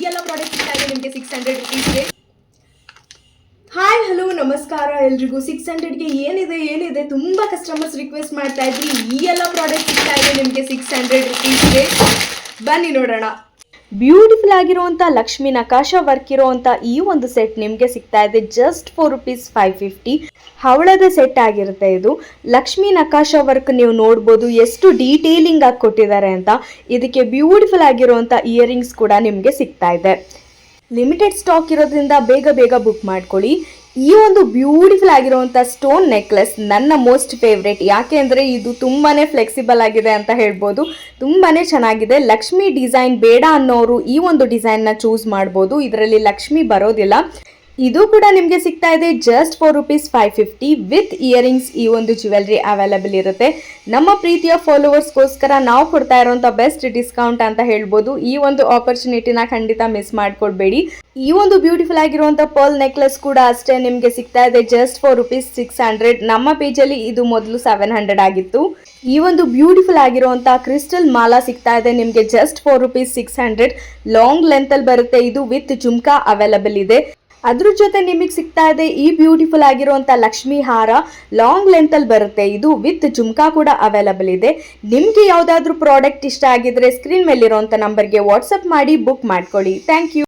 ಎಲ್ಲ ಪ್ರಾಡಕ್ಟ್ ಸಿಗ್ತಾ ಇದೆ ನಿಮಗೆ 600 ರುಪೀಸ್ಗೆ. ಹಾಯ್ ಹಲೋ ನಮಸ್ಕಾರ ಎಲ್ರಿಗೂ. 600ಗೆ ಏನಿದೆ ತುಂಬ ಕಸ್ಟಮರ್ಸ್ ರಿಕ್ವೆಸ್ಟ್ ಮಾಡ್ತಾ ಇದ್ರಿ. ಈ ಎಲ್ಲ ಪ್ರಾಡಕ್ಟ್ ಸಿಗ್ತಾ ಇದೆ ನಿಮಗೆ 600 ರುಪೀಸ್ಗೆ. ಬನ್ನಿ ನೋಡೋಣ. ಬ್ಯೂಟಿಫುಲ್ ಆಗಿರುವಂಥ ಲಕ್ಷ್ಮಿ ನಕಾಶ ವರ್ಕ್ ಇರುವಂಥ ಈ ಒಂದು ಸೆಟ್ ನಿಮಗೆ ಸಿಗ್ತಾ ಇದೆ ಜಸ್ಟ್ ₹4 550. ಹವಳದ ಸೆಟ್ ಆಗಿರುತ್ತೆ ಇದು. ಲಕ್ಷ್ಮಿ ನಕಾಶ ವರ್ಕ್ ನೀವು ನೋಡ್ಬೋದು ಎಷ್ಟು ಡೀಟೇಲಿಂಗ್ ಆಗಿ ಕೊಟ್ಟಿದ್ದಾರೆ ಅಂತ. ಇದಕ್ಕೆ ಬ್ಯೂಟಿಫುಲ್ ಆಗಿರುವಂಥ ಇಯರಿಂಗ್ಸ್ ಕೂಡ ನಿಮಗೆ ಸಿಗ್ತಾ ಇದೆ. ಲಿಮಿಟೆಡ್ ಸ್ಟಾಕ್ ಇರೋದ್ರಿಂದ ಬೇಗ ಬುಕ್ ಮಾಡ್ಕೊಳ್ಳಿ. ಈ ಒಂದು ಬ್ಯೂಟಿಫುಲ್ ಆಗಿರುವಂಥ ಸ್ಟೋನ್ ನೆಕ್ಲೆಸ್ ನನ್ನ ಮೋಸ್ಟ್ ಫೇವ್ರೇಟ್. ಯಾಕೆ ಅಂದರೆ ಇದು ತುಂಬಾ ಫ್ಲೆಕ್ಸಿಬಲ್ ಆಗಿದೆ ಅಂತ ಹೇಳ್ಬೋದು. ತುಂಬಾ ಚೆನ್ನಾಗಿದೆ. ಲಕ್ಷ್ಮಿ ಡಿಸೈನ್ ಬೇಡ ಅನ್ನೋರು ಈ ಒಂದು ಡಿಸೈನ್ನ ಚೂಸ್ ಮಾಡ್ಬೋದು. ಇದರಲ್ಲಿ ಲಕ್ಷ್ಮಿ ಬರೋದಿಲ್ಲ. ಇದು ಕೂಡ ನಿಮಗೆ ಸಿಗ್ತಾ ಇದೆ ಜಸ್ಟ್ ₹4 550 ವಿತ್ ಇಯರಿಂಗ್ಸ್. ಈ ಒಂದು ಜ್ಯುವೆಲ್ರಿ ಅವೈಲಬಲ್ ಇರುತ್ತೆ. ನಮ್ಮ ಪ್ರೀತಿಯ ಫಾಲೋವರ್ಸ್ಗೋಸ್ಕರ ನಾವು ಕೊಡ್ತಾ ಇರೋಂಥ ಬೆಸ್ಟ್ ಡಿಸ್ಕೌಂಟ್ ಅಂತ ಹೇಳ್ಬೋದು. ಈ ಒಂದು ಆಪರ್ಚುನಿಟಿನ ಖಂಡಿತ ಮಿಸ್ ಮಾಡ್ಕೊಡ್ಬೇಡಿ. ಈ ಒಂದು ಬ್ಯೂಟಿಫುಲ್ ಆಗಿರುವಂಥ ಪರ್ಲ್ ನೆಕ್ಲೆಸ್ ಕೂಡ ಅಷ್ಟೇ ನಿಮಗೆ ಸಿಗ್ತಾ ಇದೆ ಜಸ್ಟ್ ₹4 600. ನಮ್ಮ ಪೇಜಲ್ಲಿ ಇದು ಮೊದಲು 700 ಆಗಿತ್ತು. ಈ ಒಂದು ಬ್ಯೂಟಿಫುಲ್ ಆಗಿರುವಂಥ ಕ್ರಿಸ್ಟಲ್ ಮಾಲಾ ಸಿಗ್ತಾ ಇದೆ ನಿಮಗೆ ಜಸ್ಟ್ ₹4 600. ಲಾಂಗ್ ಲೆಂತಲ್ಲಿ ಬರುತ್ತೆ. ಇದು ವಿತ್ ಜುಮ್ಕಾ ಅವೈಲಬಲ್ ಇದೆ. ಅದ್ರ ಜೊತೆ ನಿಮಗೆ ಸಿಗ್ತಾ ಇದೆ ಈ ಬ್ಯೂಟಿಫುಲ್ ಆಗಿರುವಂಥ ಲಕ್ಷ್ಮಿ ಹಾರ. ಲಾಂಗ್ ಲೆಂತಲ್ಲಿ ಬರುತ್ತೆ. ಇದು ವಿತ್ ಜುಮ್ಕಾ ಕೂಡ ಅವೈಲಬಲ್ ಇದೆ. ನಿಮಗೆ ಯಾವುದಾದ್ರೂ ಪ್ರಾಡಕ್ಟ್ ಇಷ್ಟ ಆಗಿದ್ರೆ ಸ್ಕ್ರೀನ್ ಮೇಲಿರುವಂಥ ನಂಬರ್ಗೆ ವಾಟ್ಸಪ್ ಮಾಡಿ ಬುಕ್ ಮಾಡ್ಕೊಳ್ಳಿ. Thank you.